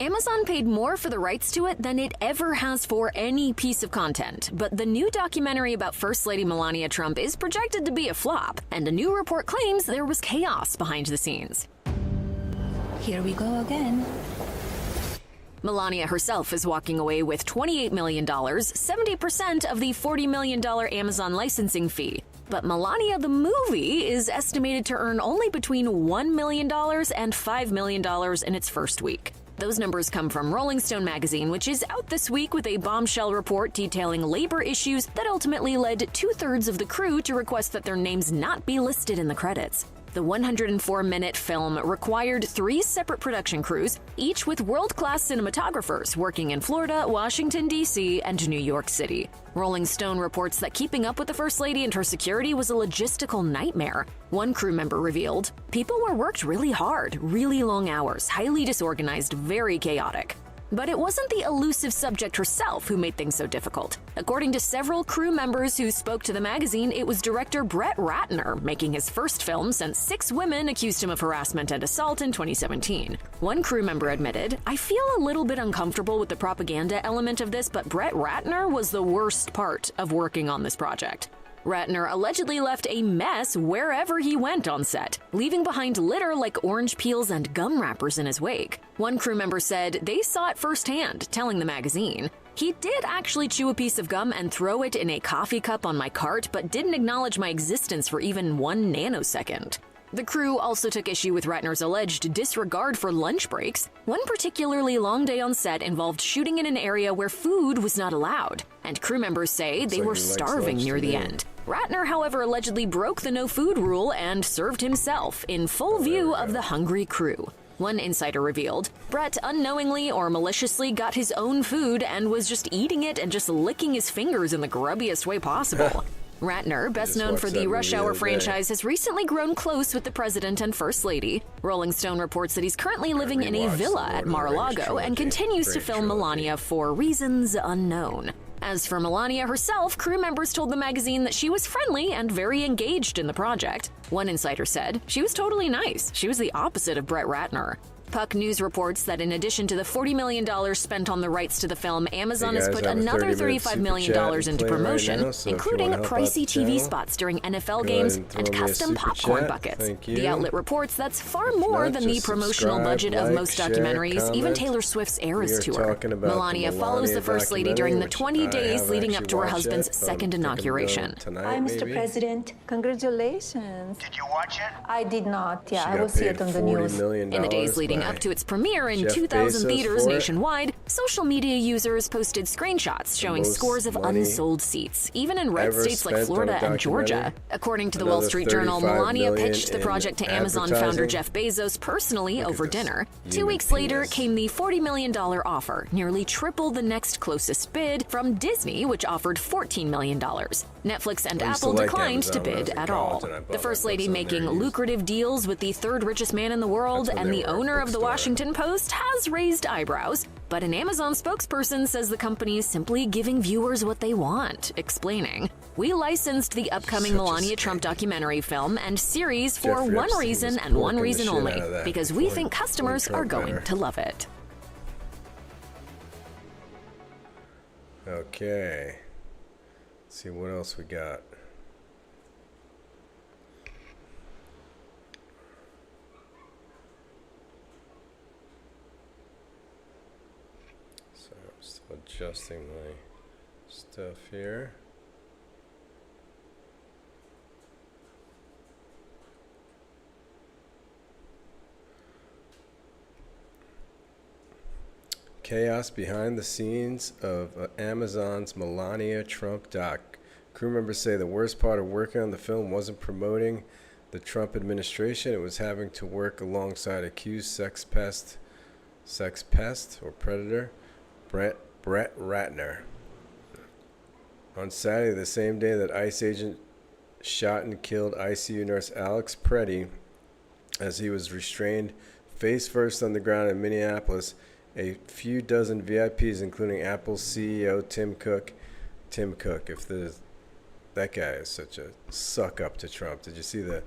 Amazon paid more for the rights to it than it ever has for any piece of content, but the new documentary about First Lady Melania Trump is projected to be a flop, and a new report claims there was chaos behind the scenes. Here we go again. Melania herself is walking away with $28 million, 70% of the $40 million Amazon licensing fee. But Melania the movie is estimated to earn only between $1 million and $5 million in its first week. Those numbers come from Rolling Stone magazine, which is out this week with a bombshell report detailing labor issues that ultimately led two-thirds of the crew to request that their names not be listed in the credits. The 104-minute film required 3 separate production crews, each with world-class cinematographers working in Florida, Washington, D.C., and New York City. Rolling Stone reports that keeping up with the First Lady and her security was a logistical nightmare. One crew member revealed, "People were worked really hard, really long hours, highly disorganized, very chaotic." But it wasn't the elusive subject herself who made things so difficult. According to several crew members who spoke to the magazine, it was director Brett Ratner making his first film since 6 women accused him of harassment and assault in 2017. One crew member admitted, "I feel a little bit uncomfortable with the propaganda element of this, but Brett Ratner was the worst part of working on this project." Ratner allegedly left a mess wherever he went on set, leaving behind litter like orange peels and gum wrappers in his wake. One crew member said they saw it firsthand, telling the magazine, "He did actually chew a piece of gum and throw it in a coffee cup on my cart, but didn't acknowledge my existence for even 1 nanosecond." The crew also took issue with Ratner's alleged disregard for lunch breaks. One particularly long day on set involved shooting in an area where food was not allowed, and crew members say they were starving near the end. Ratner, however, allegedly broke the no-food rule and served himself in full view of the hungry crew. One insider revealed, Brett unknowingly or maliciously got his own food and was just eating it and just licking his fingers in the grubbiest way possible. Ratner, best known for the Rush Hour franchise, has recently grown close with the president and first lady. Rolling Stone reports that he's currently living in a villa at Mar-a-Lago and continues to film Melania for reasons unknown. As for Melania herself, crew members told the magazine that she was friendly and very engaged in the project. One insider said, "She was totally nice. She was the opposite of Brett Ratner." Puck News reports that in addition to the $40 million spent on the rights to the film, Amazon has put another $35 million into promotion, including pricey TV spots during NFL games and custom popcorn buckets. The outlet reports that's far more than the promotional budget of most documentaries, even Taylor Swift's Eras Tour. Melania follows the First Lady during the 20 days leading up to her husband's second inauguration. Hi, Mr. President. Congratulations. Did you watch it? I did not. Yeah, I will see it on the news. In the days leading up to its premiere in 2,000 theaters nationwide, social media users posted screenshots showing scores of unsold seats, even in red states like Florida and Georgia. According to the Wall Street Journal, Melania pitched the project to Amazon founder Jeff Bezos personally over dinner. 2 weeks later came the $40 million offer, nearly triple the next closest bid from Disney, which offered $14 million. Netflix and Apple declined to bid at all. The First Lady making lucrative deals with the third richest man in the world and the owner of the Washington Post has raised eyebrows, but an Amazon spokesperson says the company is simply giving viewers what they want, explaining, "We licensed the upcoming Melania Trump documentary film and series for one reason and one reason only, because we think customers are going to love it." Okay. Let's see what else we got. So I'm still adjusting my stuff here. Chaos behind the scenes of Amazon's Melania Trump doc. Crew members say the worst part of working on the film wasn't promoting the Trump administration. It was having to work alongside accused sex pest or predator, Brett Ratner. On Saturday, the same day that ICE agent shot and killed ICU nurse Alex Preddy as he was restrained face first on the ground in Minneapolis, a few dozen VIPs, including Apple's CEO Tim Cook, that guy is such a suck up to Trump. Did you see the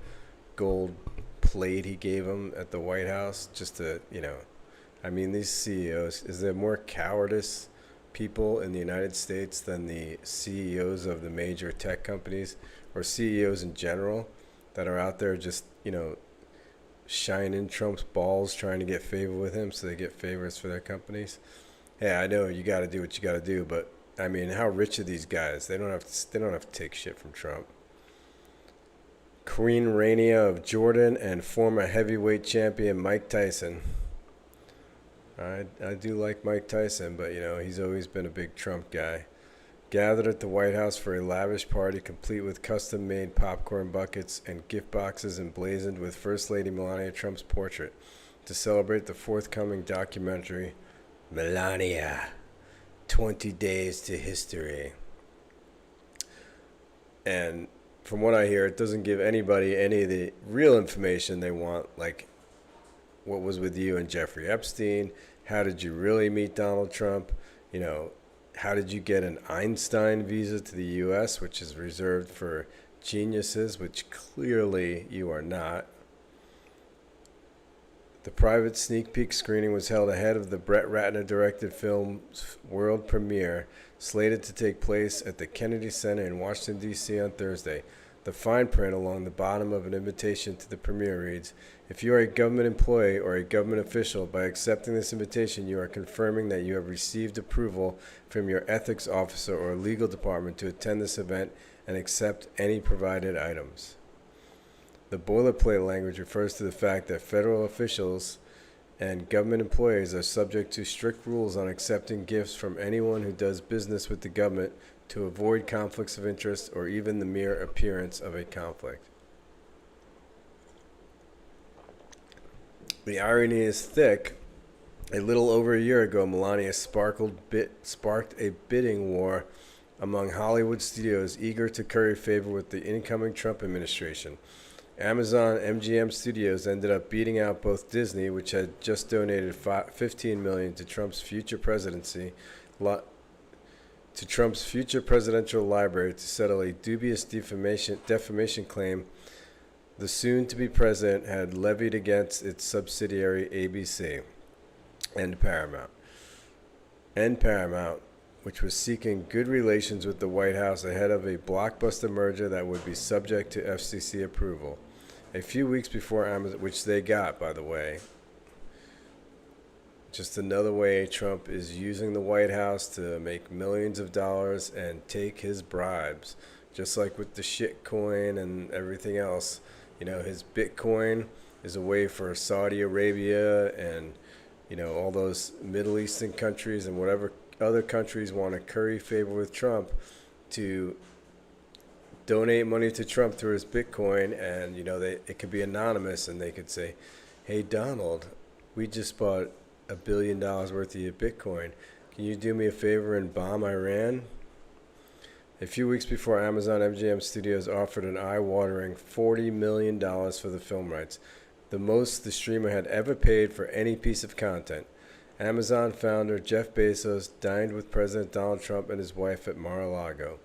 gold plate he gave him at the White House? Just to, I mean, these CEOs, is there more cowardice people in the United States than the CEOs of the major tech companies or CEOs in general that are out there just, shining Trump's balls trying to get favor with him so they get favors for their companies? Yeah, I know you got to do what you got to do, but I mean, how rich are these guys? They don't have to take shit from Trump. Queen Rania of Jordan and former heavyweight champion Mike Tyson. I do like Mike Tyson, but he's always been a big Trump guy. Gathered at the White House for a lavish party complete with custom-made popcorn buckets and gift boxes emblazoned with First Lady Melania Trump's portrait to celebrate the forthcoming documentary, Melania, 20 Days to History. And from what I hear, it doesn't give anybody any of the real information they want, like what was with you and Jeffrey Epstein, how did you really meet Donald Trump, how did you get an Einstein visa to the U.S., which is reserved for geniuses, which clearly you are not. The private sneak peek screening was held ahead of the Brett Ratner-directed film's world premiere, slated to take place at the Kennedy Center in Washington, D.C. on Thursday. The fine print along the bottom of an invitation to the premiere reads, "If you are a government employee or a government official, by accepting this invitation, you are confirming that you have received approval from your ethics officer or legal department to attend this event and accept any provided items." The boilerplate language refers to the fact that federal officials and government employees are subject to strict rules on accepting gifts from anyone who does business with the government to avoid conflicts of interest or even the mere appearance of a conflict. The irony is thick. A little over a year ago, Melania sparked a bidding war among Hollywood studios eager to curry favor with the incoming Trump administration. Amazon MGM Studios ended up beating out both Disney, which had just donated $15 million to Trump's future presidential library to settle a dubious defamation claim the soon-to-be president had levied against its subsidiary ABC, and Paramount, which was seeking good relations with the White House ahead of a blockbuster merger that would be subject to FCC approval. A few weeks before Amazon, which they got, by the way. Just another way Trump is using the White House to make millions of dollars and take his bribes. Just like with the shitcoin and everything else. His Bitcoin is a way for Saudi Arabia and, all those Middle Eastern countries and whatever other countries want to curry favor with Trump to donate money to Trump through his Bitcoin, and it could be anonymous, and they could say, "Hey Donald, we just bought $1 billion worth of your Bitcoin. Can you do me a favor and bomb Iran?" A few weeks before, Amazon MGM Studios offered an eye-watering $40 million for the film rights, the most the streamer had ever paid for any piece of content. Amazon founder Jeff Bezos dined with President Donald Trump and his wife at Mar-a-Lago.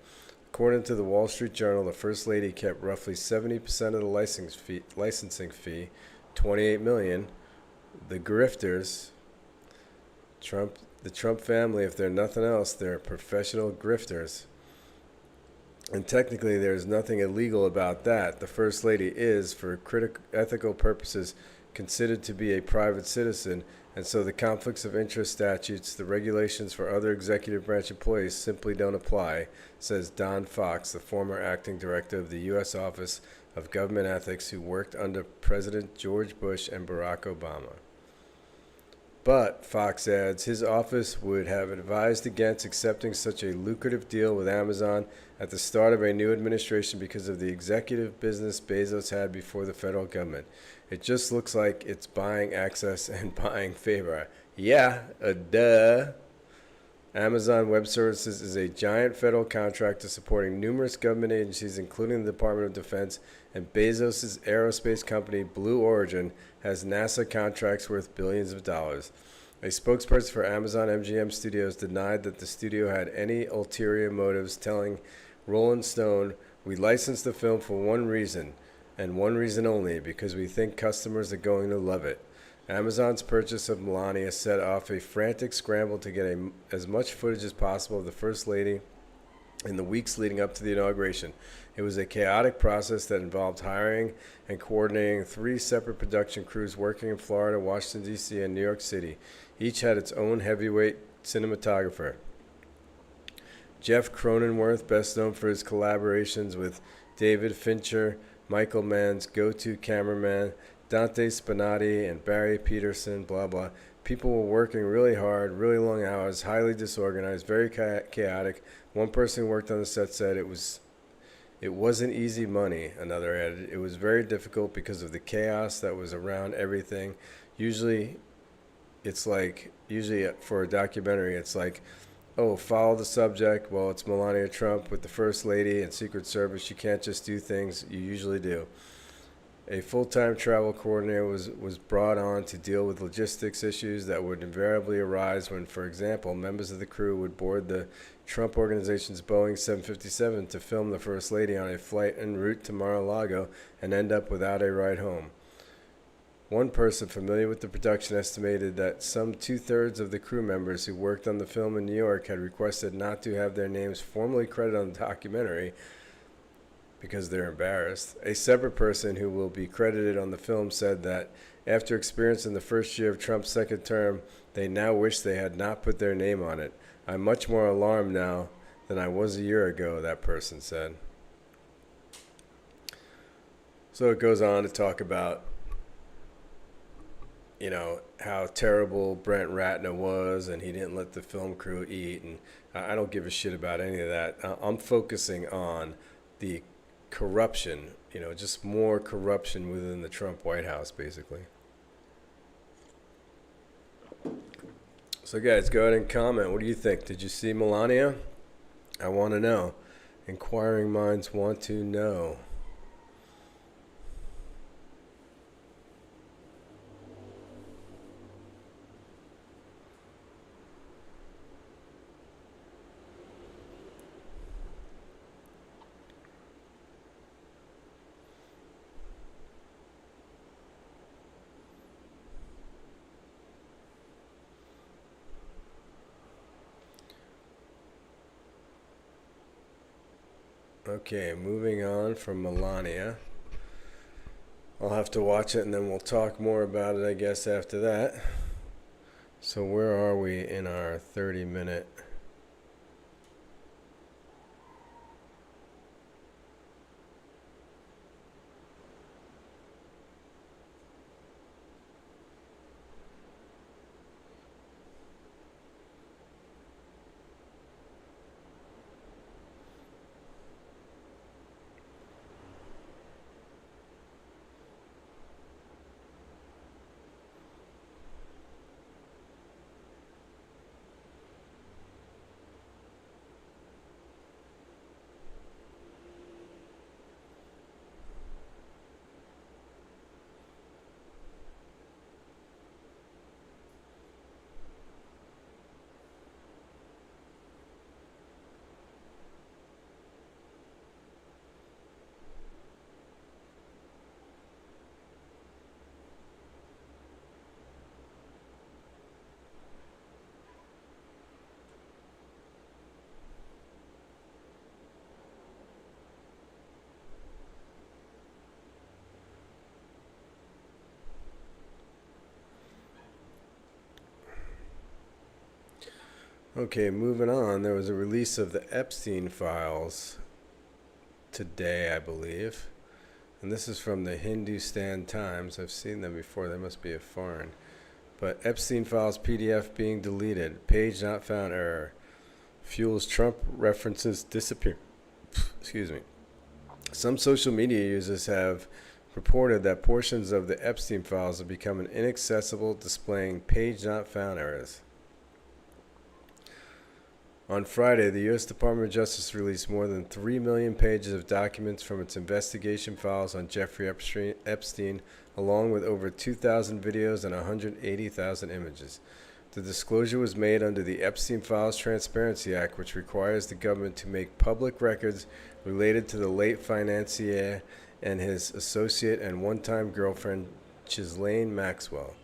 According to the Wall Street Journal, the First Lady kept roughly 70% of the licensing fee, $28 million. The grifters, the Trump family, if they're nothing else, they're professional grifters. And technically, there's nothing illegal about that. The First Lady is, for ethical purposes, considered to be a private citizen, and so the conflicts of interest statutes, the regulations for other executive branch employees simply don't apply, says Don Fox, the former acting director of the U.S. Office of Government Ethics who worked under President George Bush and Barack Obama. But, Fox adds, his office would have advised against accepting such a lucrative deal with Amazon at the start of a new administration because of the executive business Bezos had before the federal government. It just looks like it's buying access and buying favor. Yeah, duh. Amazon Web Services is a giant federal contractor supporting numerous government agencies, including the Department of Defense, and Bezos' aerospace company, Blue Origin, has NASA contracts worth billions of dollars. A spokesperson for Amazon MGM Studios denied that the studio had any ulterior motives, telling Rolling Stone, "We licensed the film for one reason, and one reason only, because we think customers are going to love it." Amazon's purchase of Melania set off a frantic scramble to get as much footage as possible of the First Lady in the weeks leading up to the inauguration. It was a chaotic process that involved hiring and coordinating 3 separate production crews working in Florida, Washington, D.C., and New York City. Each had its own heavyweight cinematographer. Jeff Cronenworth, best known for his collaborations with David Fincher, Michael Mann's go-to cameraman, Dante Spinati, and Barry Peterson, blah, blah. People were working really hard, really long hours, highly disorganized, very chaotic. One person who worked on the set said it wasn't easy money, another added. It was very difficult because of the chaos that was around everything. Usually for a documentary, it's like, oh, follow the subject. Well, it's Melania Trump with the First Lady and Secret Service. You can't just do things you usually do. A full-time travel coordinator was brought on to deal with logistics issues that would invariably arise when, for example, members of the crew would board the Trump Organization's Boeing 757 to film the First Lady on a flight en route to Mar-a-Lago and end up without a ride home. One person familiar with the production estimated that some 2/3 of the crew members who worked on the film in New York had requested not to have their names formally credited on the documentary because they're embarrassed. A separate person who will be credited on the film said that after experiencing the first year of Trump's second term, they now wish they had not put their name on it. I'm much more alarmed now than I was a year ago, that person said. So it goes on to talk about, how terrible Brent Ratner was and he didn't let the film crew eat. And I don't give a shit about any of that. I'm focusing on the corruption, just more corruption within the Trump White House, basically. So guys, go ahead and comment. What do you think? Did you see Melania? I want to know. Inquiring minds want to know. Okay, moving on from Melania. I'll have to watch it and then we'll talk more about it, I guess, after that. So where are we in our 30-minute? Okay, moving on. There was a release of the Epstein files today, I believe. And this is from the Hindustan Times. I've seen them before. They must be a foreign. But Epstein files PDF being deleted. Page not found error. Fuels Trump references disappear. Excuse me. Some social media users have reported that portions of the Epstein files have become inaccessible, displaying page not found errors. On Friday, the U.S. Department of Justice released more than 3 million pages of documents from its investigation files on Jeffrey Epstein, along with over 2,000 videos and 180,000 images. The disclosure was made under the Epstein Files Transparency Act, which requires the government to make public records related to the late financier and his associate and one-time girlfriend, Ghislaine Maxwell,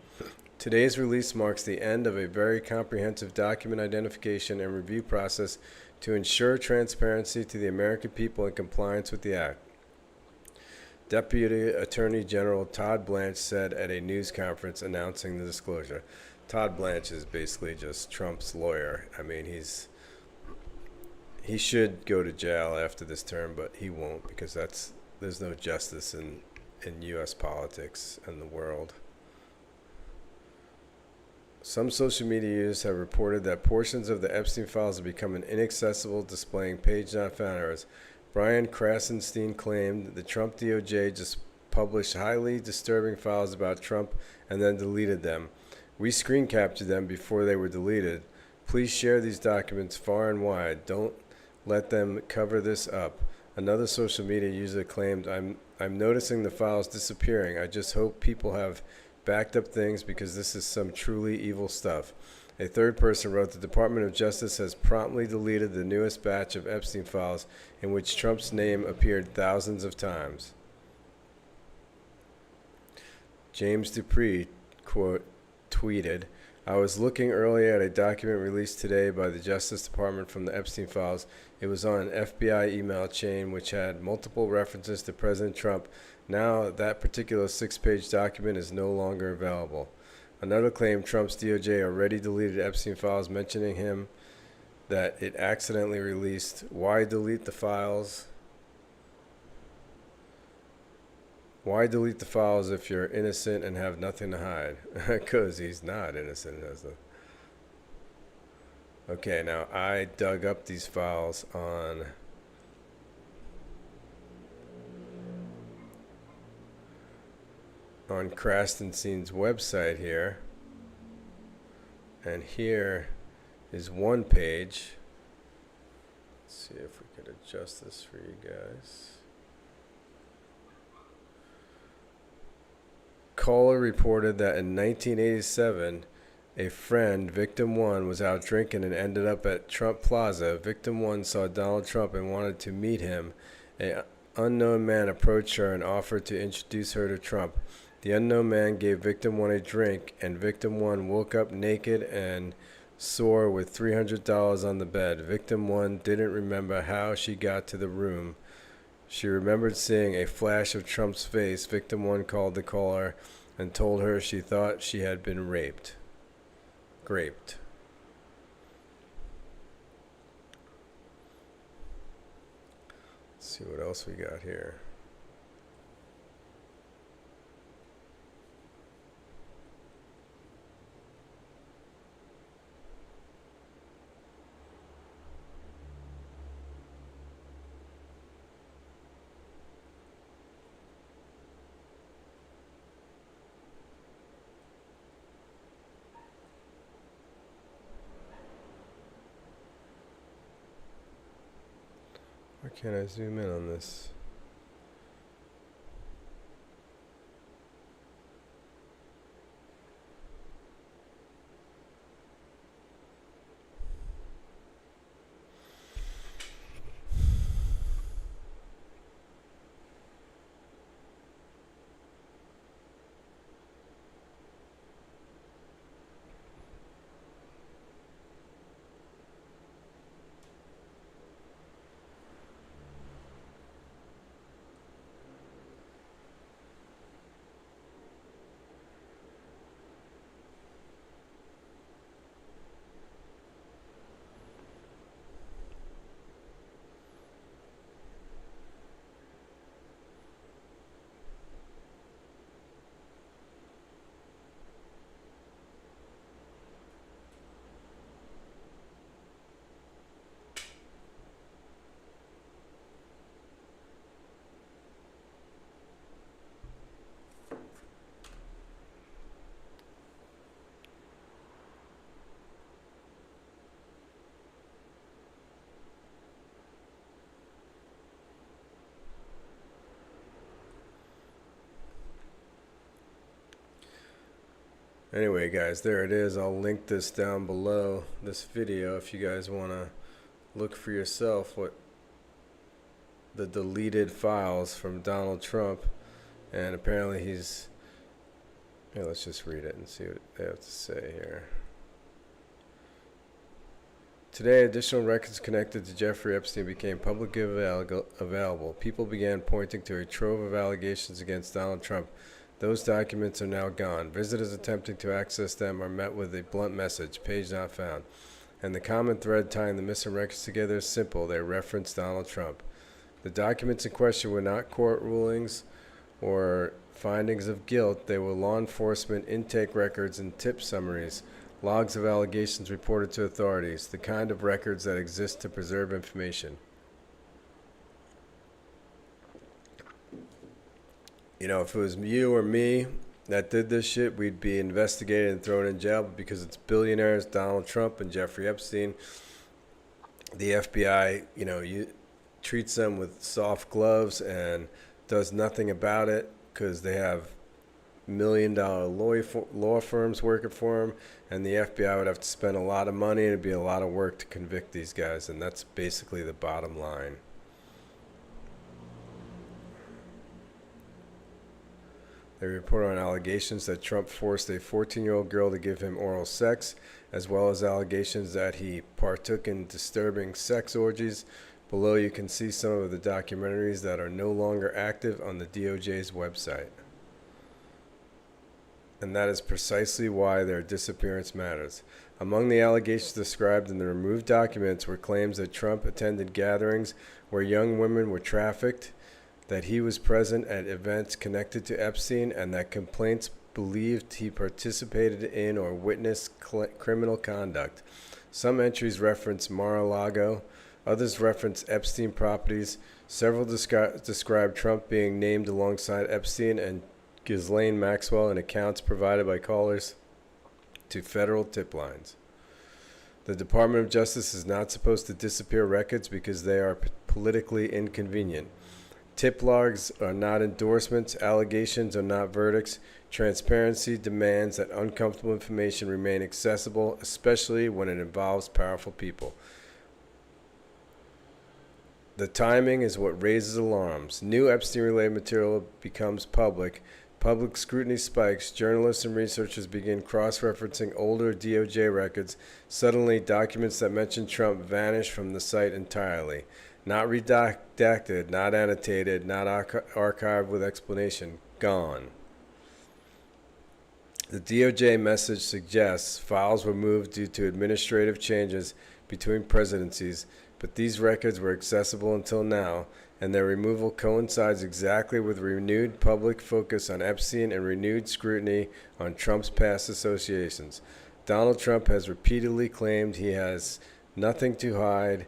Today's release marks the end of a very comprehensive document identification and review process to ensure transparency to the American people in compliance with the Act. Deputy Attorney General Todd Blanche said at a news conference announcing the disclosure. Todd Blanche is basically just Trump's lawyer. I mean, he should go to jail after this term, but he won't, because there's no justice in U.S. politics and the world. Some social media users have reported that portions of the Epstein files have become inaccessible, displaying page not found errors. Brian Krasenstein claimed that the Trump DOJ just published highly disturbing files about Trump and then deleted them. We screen captured them before they were deleted. Please share these documents far and wide. Don't let them cover this up. Another social media user claimed, I'm noticing the files disappearing. I just hope people have backed up things because this is some truly evil stuff. A third person wrote, the Department of Justice has promptly deleted the newest batch of Epstein files in which Trump's name appeared thousands of times. James Dupree, quote, tweeted, I was looking earlier at a document released today by the Justice Department from the Epstein files. It was on an FBI email chain which had multiple references to President Trump. Now that particular 6-page document is no longer available. Another claimed Trump's DOJ already deleted Epstein files, mentioning him that it accidentally released. Why delete the files? Why delete the files if you're innocent and have nothing to hide? Because he's not innocent. Okay, now I dug up these files on Krasenstein's website here. And here is one page. Let's see if we could adjust this for you guys. Caller reported that in 1987, a friend, Victim 1, was out drinking and ended up at Trump Plaza. Victim 1 saw Donald Trump and wanted to meet him. An unknown man approached her and offered to introduce her to Trump. The unknown man gave Victim 1 a drink, and Victim 1 woke up naked and sore with $300 on the bed. Victim 1 didn't remember how she got to the room. She remembered seeing a flash of Trump's face. Victim 1 called the caller and told her she thought she had been raped. Graped. Let's see what else we got here. Why can't I zoom in on this? Anyway, guys, there it is. I'll link this down below this video if you guys want to look for yourself what the deleted files from Donald Trump. And apparently he's Yeah, let's just read it and see what they have to say here. Today, additional records connected to Jeffrey Epstein became publicly available. People began pointing to a trove of allegations against Donald Trump. Those documents are now gone. Visitors attempting to access them are met with a blunt message, page not found. And the common thread tying the missing records together is simple. They reference Donald Trump. The documents in question were not court rulings or findings of guilt. They were law enforcement intake records and tip summaries, logs of allegations reported to authorities, the kind of records that exist to preserve information. You know, if it was you or me that did this shit, we'd be investigated and thrown in jail. But because it's billionaires, Donald Trump and Jeffrey Epstein, the FBI, you know, treats them with soft gloves and does nothing about it because they have million-dollar law firms working for them, and the FBI would have to spend a lot of money and it'd be a lot of work to convict these guys, and that's basically the bottom line. They report on allegations that Trump forced a 14-year-old girl to give him oral sex, as well as allegations that he partook in disturbing sex orgies. Below you can see some of the documentaries that are no longer active on the DOJ's website. And that is precisely why their disappearance matters. Among the allegations described in the removed documents were claims that Trump attended gatherings where young women were trafficked, that he was present at events connected to Epstein, and that complaints believed he participated in or witnessed criminal conduct. Some entries reference Mar-a-Lago, others reference Epstein properties. Several describe Trump being named alongside Epstein and Ghislaine Maxwell in accounts provided by callers to federal tip lines. The Department of Justice is not supposed to disappear records because they are politically inconvenient. Tip logs are not endorsements. Allegations are not verdicts. Transparency demands that uncomfortable information remain accessible, especially when it involves powerful people. The timing is what raises alarms. New Epstein-related material becomes public. Public scrutiny spikes. Journalists and researchers begin cross-referencing older DOJ records. Suddenly, documents that mention Trump vanish from the site entirely. Not redacted, not annotated, not archived with explanation. Gone. The DOJ message suggests files were moved due to administrative changes between presidencies, but these records were accessible until now, and their removal coincides exactly with renewed public focus on Epstein and renewed scrutiny on Trump's past associations. Donald Trump has repeatedly claimed he has nothing to hide.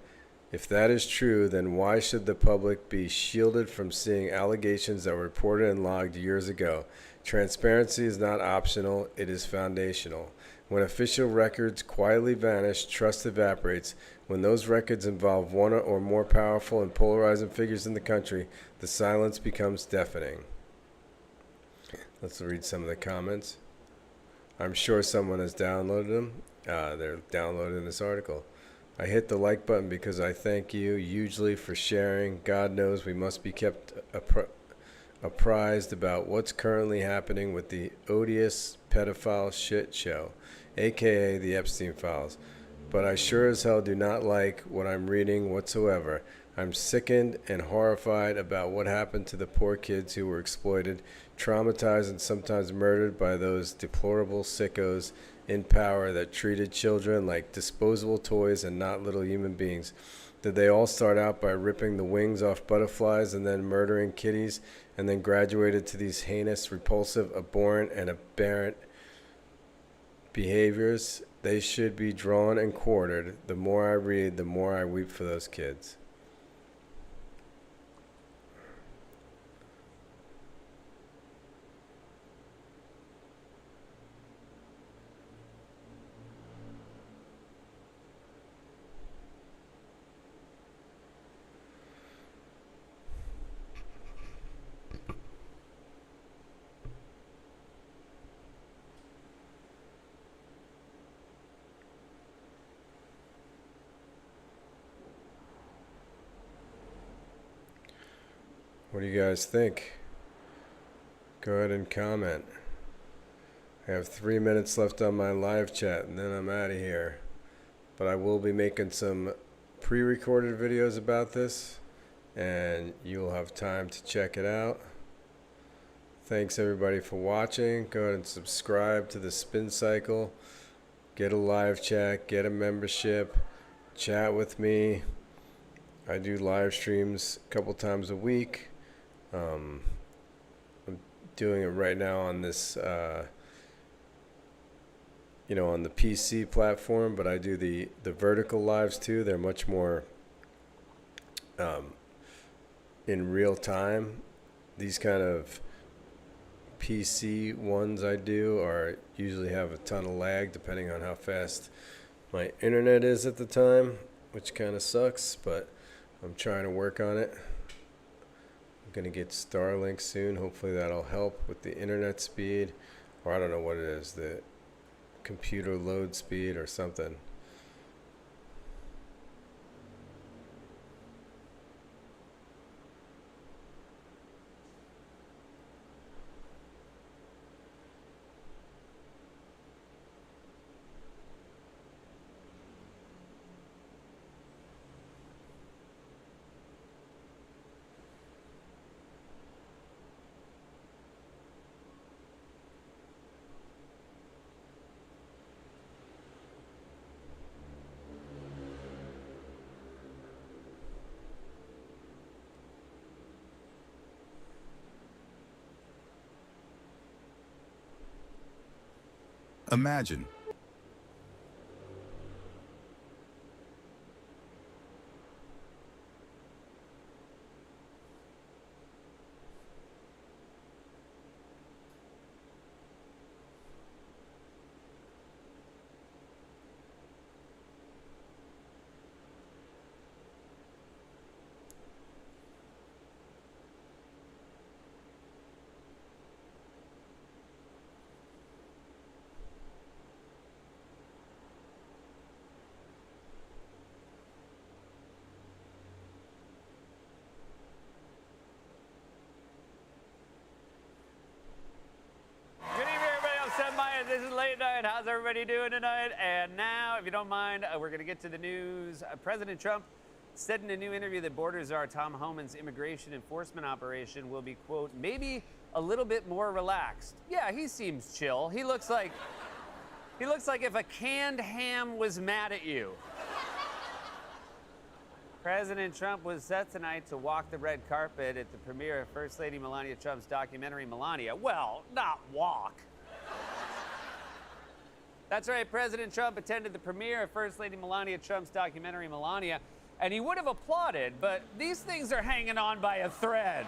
If that is true, then why should the public be shielded from seeing allegations that were reported and logged years ago? Transparency is not optional, it is foundational. When official records quietly vanish, trust evaporates. When those records involve one or more powerful and polarizing figures in the country, the silence becomes deafening. Let's read some of the comments. I'm sure someone has downloaded them. They're downloaded in this article. I hit the like button because I thank you hugely for sharing. God knows we must be kept apprised about what's currently happening with the odious pedophile shit show, aka the Epstein files. But I sure as hell do not like what I'm reading whatsoever. I'm sickened and horrified about what happened to the poor kids who were exploited, traumatized, and sometimes murdered by those deplorable sickos in power that treated children like disposable toys and not little human beings. Did they all start out by ripping the wings off butterflies and then murdering kitties, and then graduated to these heinous, repulsive, abhorrent, and aberrant behaviors? They should be drawn and quartered. The more I read, the more I weep for those kids. What do you guys think? Go ahead and comment. I have 3 minutes left on my live chat, and then I'm out of here. But I will be making some pre-recorded videos about this, and you'll have time to check it out. Thanks everybody for watching. Go ahead and subscribe to the SpinCycle. Get a live chat, get a membership, chat with me. I do live streams a couple times a week. I'm doing it right now on this, on the PC platform, but I do the vertical lives too. They're much more in real time. These kind of PC ones I do are usually have a ton of lag depending on how fast my internet is at the time, which kind of sucks, but I'm trying to work on it. I'm going to get Starlink soon. Hopefully that'll help with the internet speed, or I don't know what it is, the computer load speed or something. Imagine. This is Late Night. How's everybody doing tonight? And now, if you don't mind, we're going to get to the news. President Trump said in a new interview that Border Czar Tom Homan's immigration enforcement operation will be, quote, maybe a little bit more relaxed. Yeah, he seems chill. He looks like if a canned ham was mad at you. President Trump was set tonight to walk the red carpet at the premiere of First Lady Melania Trump's documentary, Melania. Well, not walk. That's right, President Trump attended the premiere of First Lady Melania Trump's documentary, Melania, and he would have applauded, but these things are hanging on by a thread.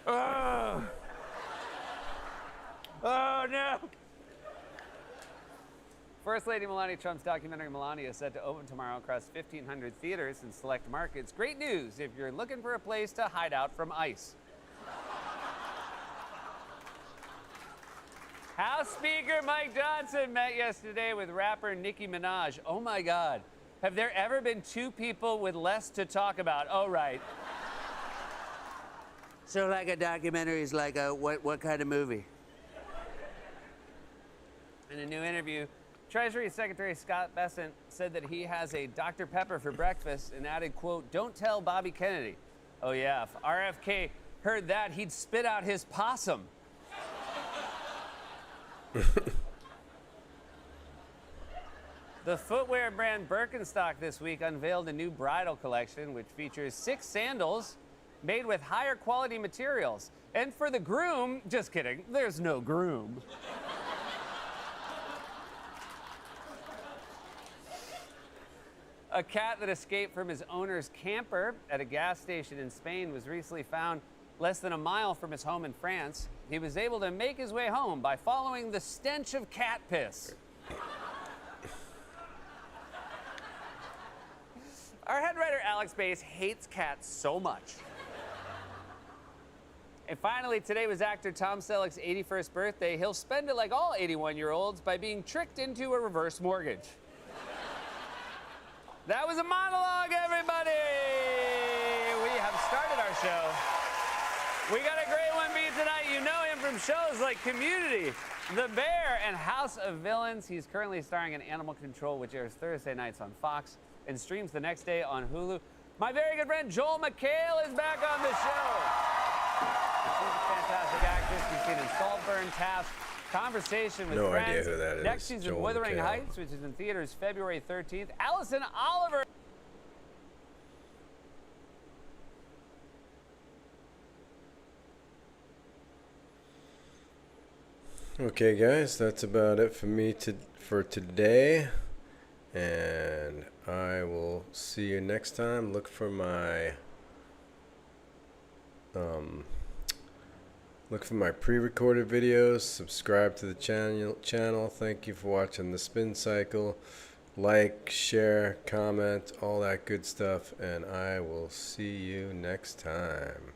Oh, oh no. First Lady Melania Trump's documentary, Melania, is set to open tomorrow across 1,500 theaters in select markets. Great news if you're looking for a place to hide out from ICE. House Speaker Mike Johnson met yesterday with rapper Nicki Minaj. Oh my God, have there ever been two people with less to talk about? Oh, right. So like a documentary is like a, what kind of movie? In a new interview, Treasury Secretary Scott Bessent said that he has a Dr. Pepper for breakfast and added, quote, don't tell Bobby Kennedy. Oh yeah, if RFK heard that, he'd spit out his possum. The footwear brand Birkenstock this week unveiled a new bridal collection which features 6 sandals made with higher quality materials. And for the groom, just kidding, there's no groom. A cat that escaped from his owner's camper at a gas station in Spain was recently found less than a mile from his home in France. He was able to make his way home by following the stench of cat piss. Our head writer Alex Bass hates cats so much. And finally, today was actor Tom Selleck's 81st birthday. He'll spend it like all 81-year-olds by being tricked into a reverse mortgage. That was a monologue, everybody! We have started our show. We got a great one for you tonight. You know him from shows like Community, The Bear, and House of Villains. He's currently starring in Animal Control, which airs Thursday nights on Fox and streams the next day on Hulu. My very good friend Joel McHale is back on the show. She's a fantastic actress. We've seen in Saltburn, Task, Conversation with No Friends. idea who that is. Next, she's in Joel Wuthering McHale. Heights, which is in theaters February 13th. Allison Oliver. Okay, guys, that's about it for me for today, and I will see you next time. Look for my pre-recorded videos. Subscribe to the channel. Thank you for watching the Spin Cycle. Like, share, comment, all that good stuff, and I will see you next time.